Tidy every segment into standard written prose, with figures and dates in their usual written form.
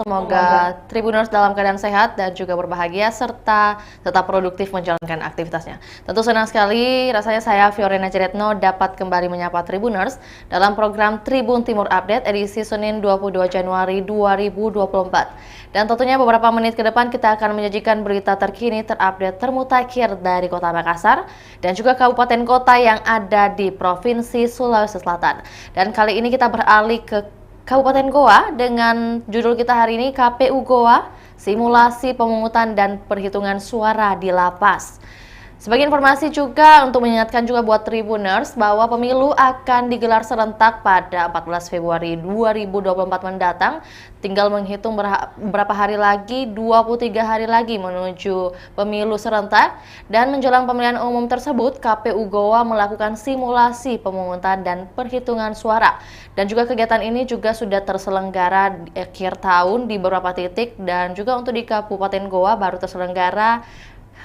Semoga Tribuners dalam keadaan sehat dan juga berbahagia serta tetap produktif menjalankan aktivitasnya. Tentu senang sekali rasanya saya Fiorina Ciretno dapat kembali menyapa Tribuners dalam program Tribun Timur Update edisi Senin 22 Januari 2024. Dan tentunya beberapa menit ke depan kita akan menyajikan berita terkini terupdate termutakhir dari Kota Makassar dan juga kabupaten kota yang ada di Provinsi Sulawesi Selatan. Dan kali ini kita beralih ke Kabupaten Goa dengan judul kita hari ini KPU Goa, simulasi pemungutan dan perhitungan suara di lapas. Sebagai informasi juga untuk mengingatkan juga buat Tribuners bahwa pemilu akan digelar serentak pada 14 Februari 2024 mendatang. Tinggal menghitung berapa hari lagi, 23 hari lagi menuju pemilu serentak. Dan menjelang pemilihan umum tersebut, KPU Goa melakukan simulasi pemungutan dan perhitungan suara. Dan juga kegiatan ini juga sudah terselenggara di akhir tahun di beberapa titik dan juga untuk di Kabupaten Goa baru terselenggara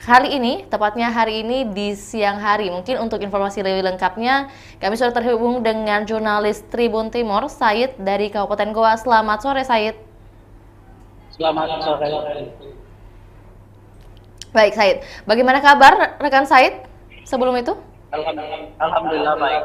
kali ini, tepatnya hari ini di siang hari. Mungkin untuk informasi lebih lengkapnya, kami sudah terhubung dengan jurnalis Tribun Timur, Said dari Kabupaten Goa. Selamat sore, Said. Selamat sore. Baik, Said. Bagaimana kabar rekan Said sebelum itu? Alhamdulillah baik.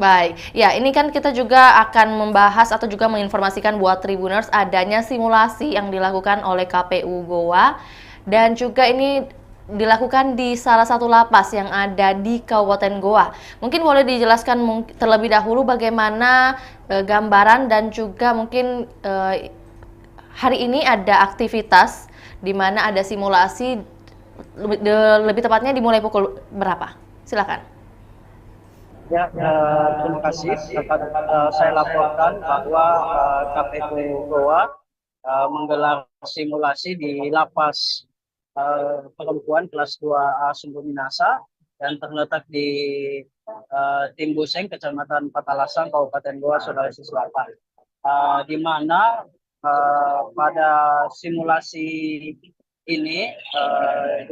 Baik, ya ini kan kita juga akan membahas atau juga menginformasikan buat Tribuners adanya simulasi yang dilakukan oleh KPU Goa dan juga ini dilakukan di salah satu lapas yang ada di Kabupaten Goa. Mungkin boleh dijelaskan terlebih dahulu bagaimana gambaran dan juga mungkin hari ini ada aktivitas di mana ada simulasi lebih tepatnya dimulai pukul berapa? Silakan. Ya, terima kasih. Dapat saya laporkan bahwa KPU Goa menggelar simulasi di lapas perempuan kelas 2A Sumber Minasa dan terletak di Timbuseng, Kecamatan Patalasang, Kabupaten Goa, Sulawesi Selatan. Di mana pada simulasi ini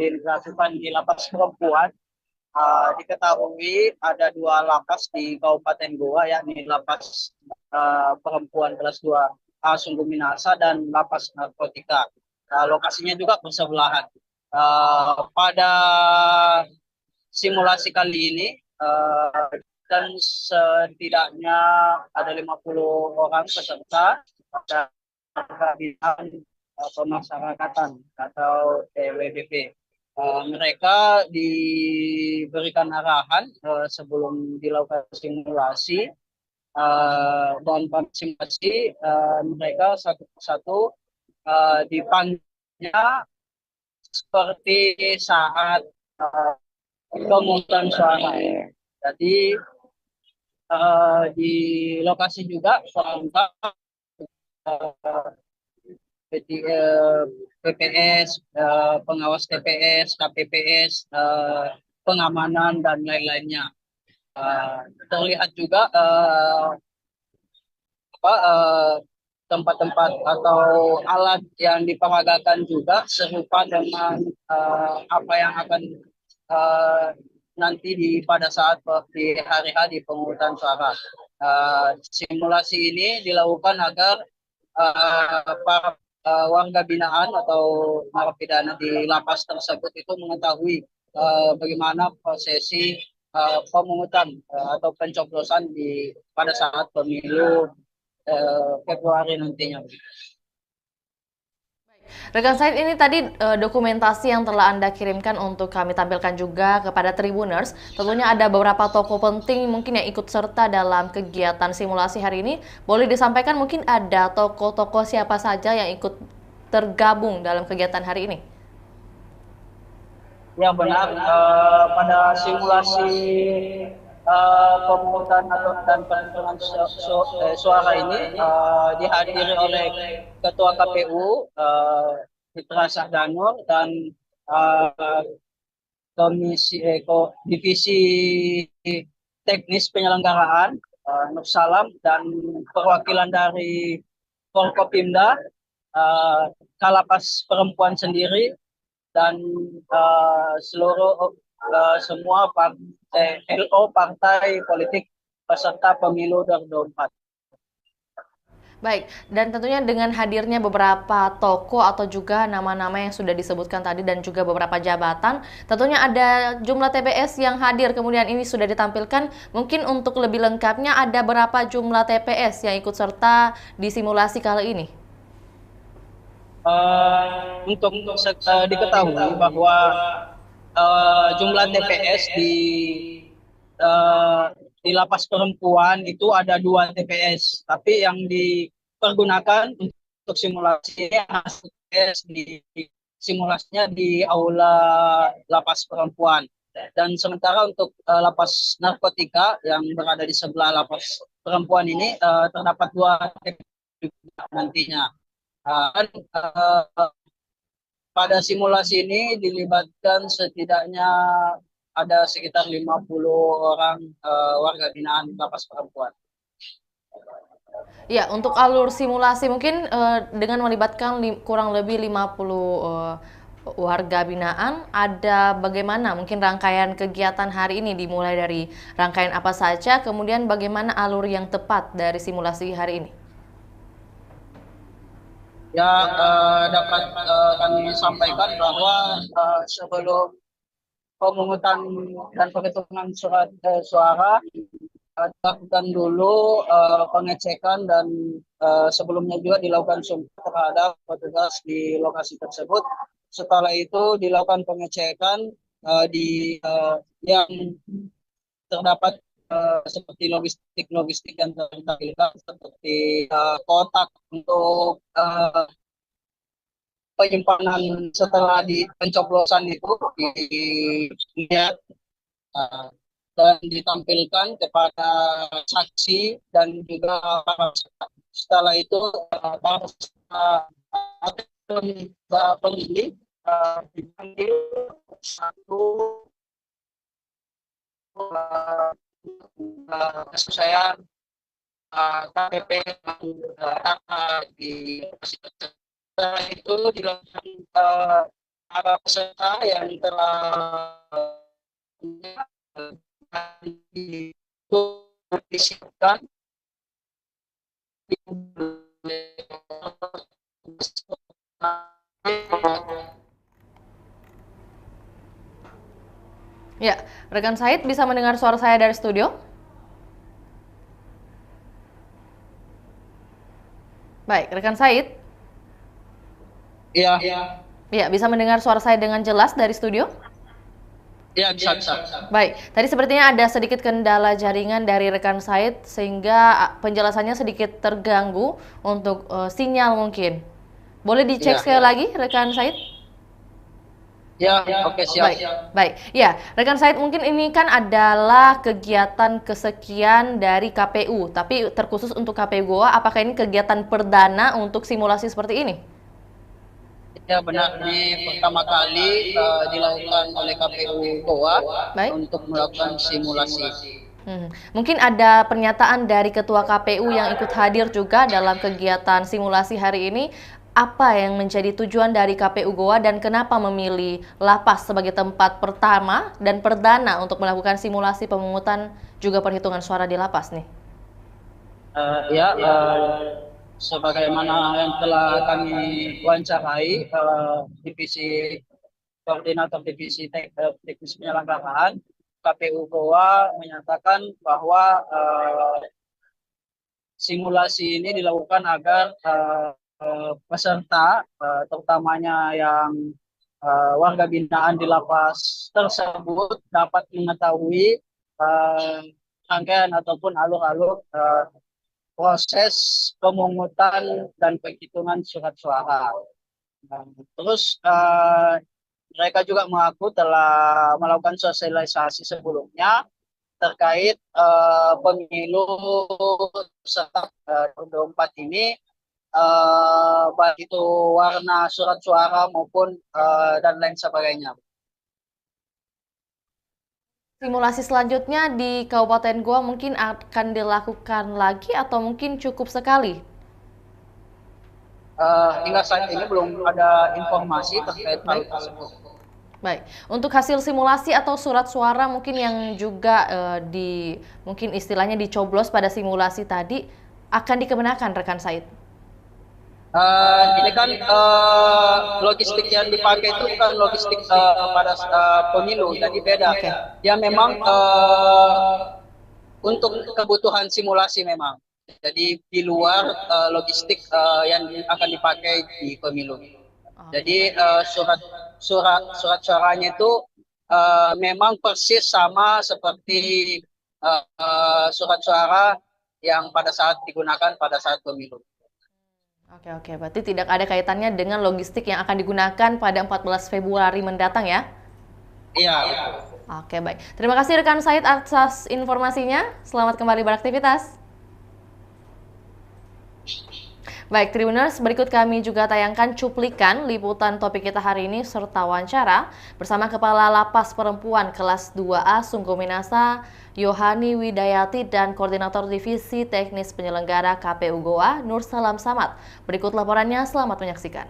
dilakukan di lapas perempuan. Diketahui ada dua lapas di Kabupaten Goa, yakni lapas perempuan kelas 2A Sungguh Minasa dan lapas narkotika. Lokasinya juga bersebelahan. Pada simulasi kali ini dan setidaknya ada 50 orang peserta dan bidang pemasyarakatan atau TWDP. Mereka diberikan arahan sebelum dilakukan simulasi dan partisipasi mereka satu persatu dipanggilnya seperti saat pemungutan suara. Jadi di lokasi juga serentak PPS, pengawas TPS, KPPS, pengamanan dan lain-lainnya. Terlihat juga tempat-tempat atau alat yang diperagakan juga serupa dengan apa yang akan nanti pada saat di hari-hari pemungutan suara. Simulasi ini dilakukan agar para warga binaan atau narapidana di lapas tersebut itu mengetahui bagaimana prosesi pemungutan atau pencoblosan pada saat pemilu Februari nantinya. Rekan Said, ini tadi dokumentasi yang telah Anda kirimkan untuk kami tampilkan juga kepada Tribuners. Tentunya ada beberapa tokoh penting mungkin yang ikut serta dalam kegiatan simulasi hari ini. Boleh disampaikan mungkin ada tokoh-tokoh siapa saja yang ikut tergabung dalam kegiatan hari ini? Ya benar, pada simulasi pemungutan dan perhitungan suara ini dihadiri oleh Ketua KPU Fitra Sahdanur dan Divisi Teknis Penyelenggaraan Nur Salam dan perwakilan dari Forkopimda, Kalapas Perempuan sendiri dan seluruh semua LO partai politik peserta pemilu 2024. Baik, dan tentunya dengan hadirnya beberapa toko atau juga nama-nama yang sudah disebutkan tadi dan juga beberapa jabatan, tentunya ada jumlah TPS yang hadir, kemudian ini sudah ditampilkan. Mungkin untuk lebih lengkapnya ada berapa jumlah TPS yang ikut serta di simulasi kali ini? Untuk diketahui bahwa jumlah TPS eh, di lapas perempuan itu ada 2 TPS, tapi yang dipergunakan untuk simulasi ini TPS di simulasinya di aula lapas perempuan. Dan sementara untuk lapas narkotika yang berada di sebelah lapas perempuan ini terdapat 2 TPS nantinya. Dan pada simulasi ini dilibatkan setidaknya ada sekitar 50 orang warga binaan lapas perempuan. Ya, untuk alur simulasi mungkin dengan melibatkan kurang lebih 50 warga binaan, ada bagaimana mungkin rangkaian kegiatan hari ini dimulai dari rangkaian apa saja, kemudian bagaimana alur yang tepat dari simulasi hari ini? Ya, dapat kami sampaikan bahwa sebelum pemungutan dan penghitungan surat suara dilakukan dulu pengecekan dan sebelumnya juga dilakukan sumpah terhadap petugas di lokasi tersebut. Setelah itu dilakukan pengecekan yang terdapat seperti logistik yang terdapat seperti kotak untuk penyimpanan setelah di pencoblosan itu dilihat dan ditampilkan kepada saksi dan juga para peserta. Setelah itu para peserta atau pemilih dipanggil satu saya KPP di setelah itu dilakukan para peserta yang telah disiapkan Ya, rekan Said bisa mendengar suara saya dari studio? Baik, rekan Said? Iya, Ya, bisa mendengar suara saya dengan jelas dari studio? iya bisa bisa. Baik, tadi sepertinya ada sedikit kendala jaringan dari rekan Said sehingga penjelasannya sedikit terganggu untuk sinyal mungkin. Boleh dicek Iya. sekali lagi rekan Said? Ya, oke siap. Baik, baik. Ya, rekan Said mungkin ini kan adalah kegiatan kesekian dari KPU, tapi terkhusus untuk KPU Goa, apakah ini kegiatan perdana untuk simulasi seperti ini? Ya benar, ini pertama kali dilakukan oleh KPU Goa Baik. untuk melakukan simulasi. Mungkin ada pernyataan dari Ketua KPU yang ikut hadir juga dalam kegiatan simulasi hari ini. Apa yang menjadi tujuan dari KPU Goa dan kenapa memilih lapas sebagai tempat pertama dan perdana untuk melakukan simulasi pemungutan juga perhitungan suara di lapas nih? Ya, sebagaimana yang telah kami wawancarai divisi koordinator divisi penyelenggaraan KPU Goa menyatakan bahwa simulasi ini dilakukan agar peserta, terutamanya yang warga binaan di lapas tersebut dapat mengetahui rangkaian ataupun alur-alur proses pemungutan dan penghitungan surat suara. Terus mereka juga mengaku telah melakukan sosialisasi sebelumnya terkait pemilu serta 2024 ini, baik itu warna surat suara maupun dan lain sebagainya. Simulasi selanjutnya di Kabupaten Goa mungkin akan dilakukan lagi atau mungkin cukup sekali? Hingga saat ini belum ada informasi terkait hal tersebut. Baik, untuk hasil simulasi atau surat suara mungkin yang juga mungkin istilahnya dicoblos pada simulasi tadi, akan dikenakan rekan Said? Ini kan logistik yang dipakai itu kan logistik pada pemilu, jadi beda. Oke. Dia memang untuk kebutuhan simulasi memang. Jadi di luar logistik yang akan dipakai di pemilu. Jadi surat suaranya itu memang persis sama seperti surat suara yang pada saat digunakan pada saat pemilu. Oke, berarti tidak ada kaitannya dengan logistik yang akan digunakan pada 14 Februari mendatang ya? Iya. Oke, baik. Terima kasih rekan Said atas informasinya. Selamat kembali beraktivitas. Baik, Tribuners, berikut kami juga tayangkan cuplikan liputan topik kita hari ini serta wawancara bersama Kepala Lapas Perempuan kelas 2A Sungguh Minasa, Yohani Widayati, dan Koordinator Divisi Teknis Penyelenggara KPU Goa, Nur Salam Samad. Berikut laporannya, selamat menyaksikan.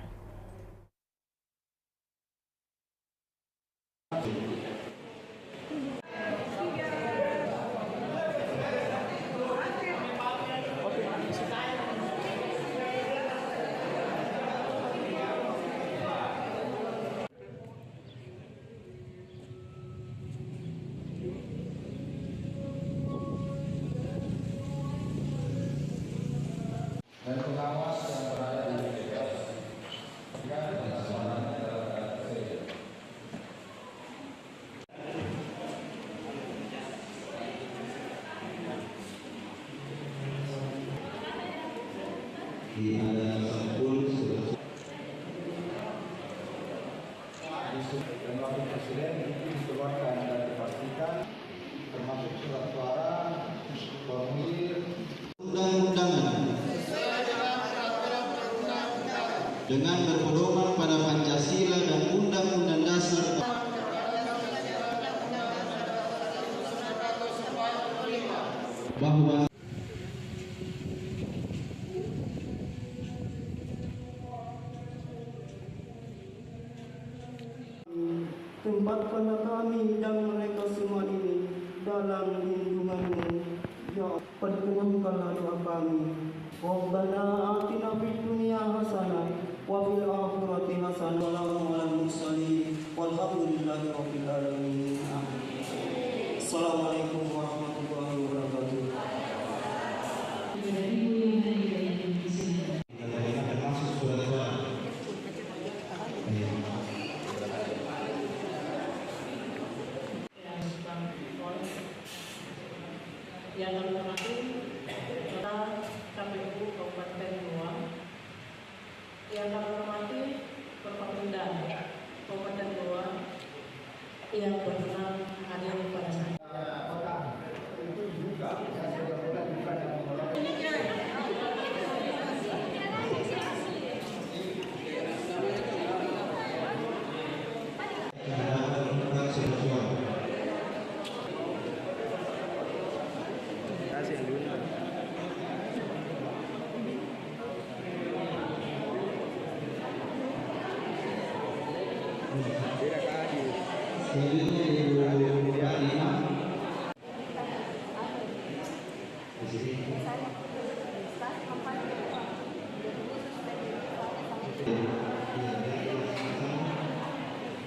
Dan pengawas yang berada di TPS jika permasalahan terhadap tersebut. Di ada sampul dan wakil presiden itu dikeluarkan dan dipastikan termasuk surat suara, formulir, undang-undangan dengan berpedoman pada Pancasila dan Undang-Undang Dasar bahwa tempatkanlah kami dan mereka semua ini dalam lindungan-Mu. Ya, perkenankanlah doa kami. Rabbana atina fid dunya hasanah wa fil akhirati hasanah wa salamun alal mursalin walhamdulillahi rabbil alamin. Assalamualaikum warahmatullahi wabarakatuh. termasuk surat suara. Yang kami hormati Ketua KPU Kabupaten Goa, yang kami hormati Forkopimda Kabupaten Goa yang berkenan hadir pada saat Selanjutnya Ibu Fatimah. Di sini.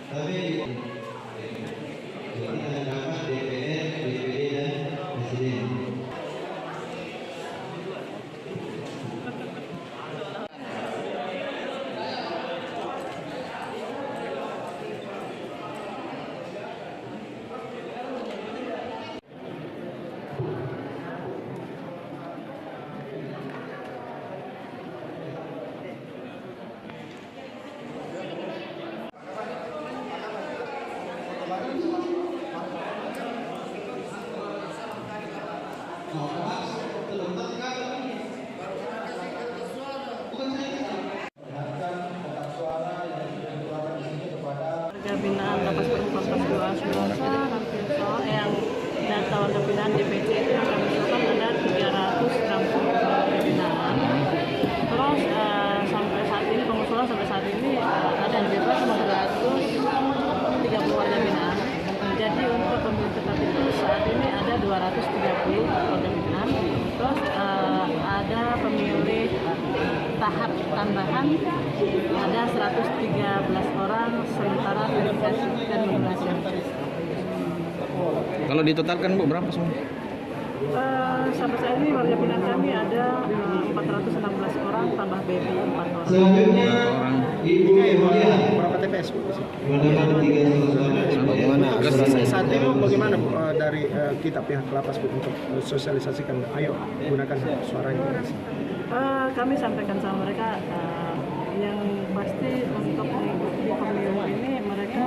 Tapi jadi ada rapat DPR, DPD dan Presiden. warga binaan Lapas Perempuan kelas 2 Surosa yang data warga binaan DPC itu yang kami usulkan ada 360 warga binaan. Terus sampai saat ini pengusulan sampai saat ini ada yang bebas 430 warga binaan. Jadi untuk pemilu tetap itu saat ini ada 230 warga binaan. Terus ada pemilih tahap tambahan ada 113 orang, sementara verifikasi dan nominasi. Kalau ditotalkan Bu berapa semua? Sampai saat ini warga binaan kami ada 416 orang, tambah BB 4 orang. Selanjutnya, Orang. Ibu Mulia. Berapa TPS Bu? Bagaimana? Saat ini bagaimana Bu dari kita pihak lapas Bu untuk sosialisasikan, ayo gunakan hak suaranya. Kami sampaikan sama mereka yang pasti untuk mengikuti pemilu ini mereka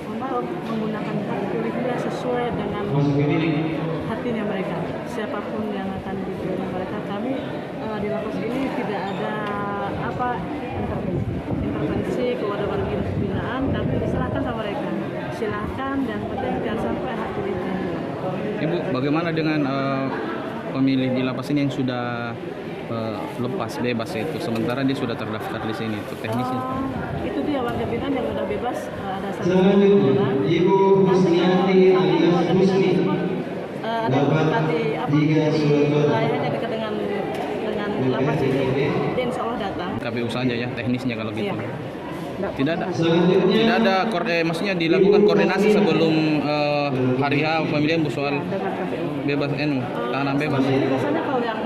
untuk menggunakan hak pilihnya sesuai dengan hatinya mereka. Siapapun yang akan dipilih mereka, kami di lapas ini tidak ada intervensi kepada warga binaan, tapi diserahkan sama mereka. Silahkan dan penting jangan sampai hak pilihnya. Ibu, bagaimana dengan pemilih di lapas ini yang sudah lepas bebas itu, sementara dia sudah terdaftar di sini, itu teknisnya? Itu dia warga binaan yang sudah bebas ada satu Selanjutnya, orang. Ibu Husniati alias Husni. Ada mendekati wilayahnya dekat dengan lapas ini, dia insya Allah datang. KPU saja ya teknisnya kalau gitu. Iya. Tidak ada. Selanjutnya, Tidak ada maksudnya dilakukan koordinasi sebelum hari H pemilihan Bu soal Dengan KPU. bebas tahanan bebas. Biasanya kalau yang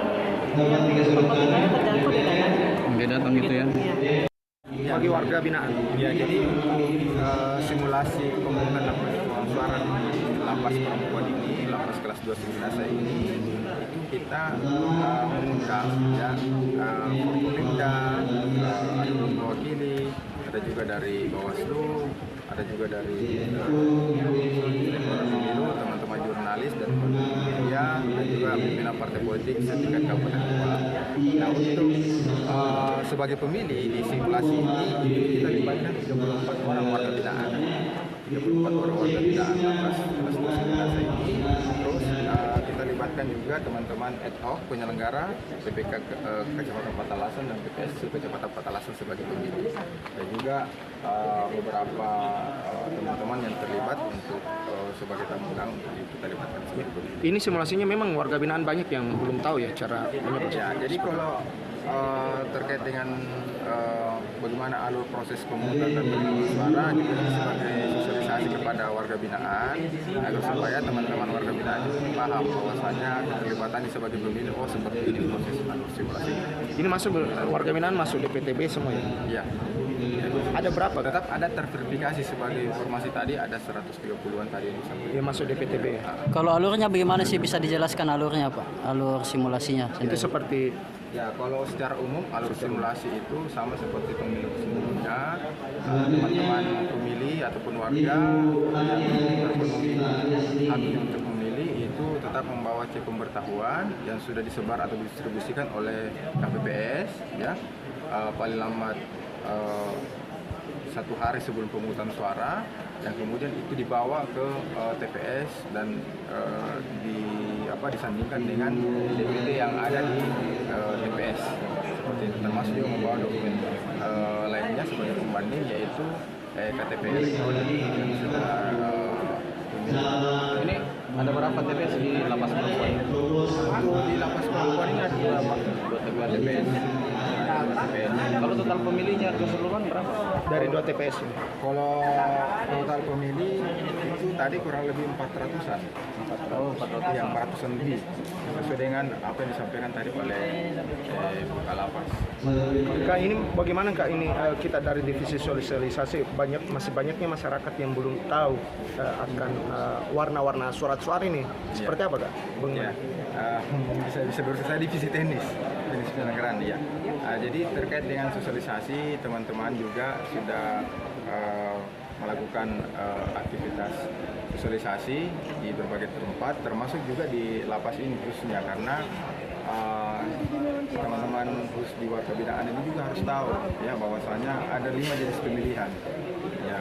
pemilihannya terjangkau dia datang. Dia datang gitu ya. Iya. Bagi warga binaan. Ya, jadi simulasi pemungutan suara di lapas perempuan ini, lapas kelas 2 Seminasa ini, itu kita mengundang ya Forkopimda, ada mewakili, ada juga dari Bawaslu, ada juga dari pemilu, teman-teman jurnalis dan media, dan juga pimpinan partai politik setingkat kabupaten kota. Nah, untuk sebagai pemilih di simulasi ini kita libatkan 34 orang warga binaan, 34 orang warga binaan kelas 2 Seminasa ini. Terus kita libatkan juga teman-teman ad hoc penyelenggara PPK Kecamatan Patalasan dan PPSC Kecamatan Patalasan sebagai pemilih, dan juga beberapa teman-teman yang terlibat untuk sebagai tamu undangan untuk kita libatkan sebagai pemilih. Ini simulasinya memang warga binaan banyak yang belum tahu ya cara Ya, jadi kalau terkait dengan bagaimana alur proses pemungutan dan penghitungan suara juga sebagai sosialisasi kepada warga binaan agar supaya teman-teman warga binaan paham bahwasanya keterlibatan sebagai pemilih seperti ini proses alur simulasi. ini masuk warga binaan masuk DPTB semua ya. Ya. Ada berapa? Tetap ada terverifikasi sebagai informasi tadi ada 130-an tadi yang disampaikan. Yang masuk DPTB ya. Kalau alurnya bagaimana sih, bisa dijelaskan alurnya Pak? Alur simulasinya. Itu seperti Ya, kalau secara umum alur simulasi itu sama seperti pemilu sebelumnya. Teman-teman pemilih ataupun warga yang memilih hak untuk memilih itu tetap membawa cek pemberitahuan yang sudah disebar atau didistribusikan oleh KPPS ya, paling lambat 1 hari sebelum pemungutan suara, yang kemudian itu dibawa ke TPS dan disandingkan dengan DPT yang ada di TPS seperti itu, termasuk juga membawa dokumen lainnya sebagai pembanding, yaitu KTP elektronik yang sudah Ini ada berapa TPS di lapas perempuan? di lapas perempuan ini ada dua TPS. Kalau total pemilihnya keseluruhan berapa? dari 2 TPS ini. Kalau total pemilih itu tadi kurang lebih 400-an. 400 yang 400-an lebih. Sesuai dengan apa yang disampaikan tadi oleh Bukalapas. Kak, ini bagaimana Kak, ini kita dari divisi sosialisasi masih banyaknya masyarakat yang belum tahu akan warna-warna surat suara ini. Seperti apa Kak? Ya, bisa berusaha saya divisi teknis penyelenggaraan ya. Jadi terkait dengan sosialisasi, teman-teman juga sudah melakukan aktivitas sosialisasi di berbagai tempat, termasuk juga di lapas ini khususnya, karena teman-teman khusus di warga binaan ini juga harus tahu ya bahwasanya ada 5 jenis pemilihan ya,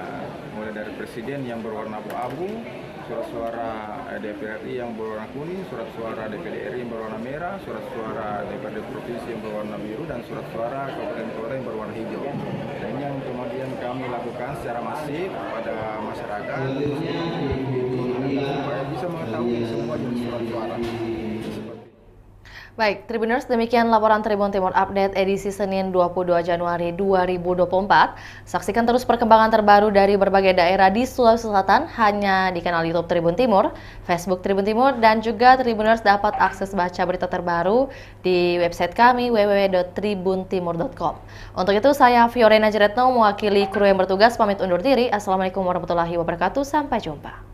mulai dari presiden yang berwarna abu-abu, surat suara DPR RI yang berwarna kuning, surat suara DPD RI yang berwarna merah, surat suara DPRD provinsi yang berwarna biru, dan surat suara kabupaten kota yang berwarna hijau. Dan yang kemudian kami lakukan secara masif pada masyarakat supaya bisa mengetahui semua jenis surat suara. Baik, Tribuners, demikian laporan Tribun Timur Update edisi Senin 22 Januari 2024. Saksikan terus perkembangan terbaru dari berbagai daerah di Sulawesi Selatan hanya di kanal YouTube Tribun Timur, Facebook Tribun Timur, dan juga Tribuners dapat akses baca berita terbaru di website kami www.tribuntimur.com. Untuk itu, saya Fiorena Jeretno mewakili kru yang bertugas pamit undur diri. Assalamualaikum warahmatullahi wabarakatuh. Sampai jumpa.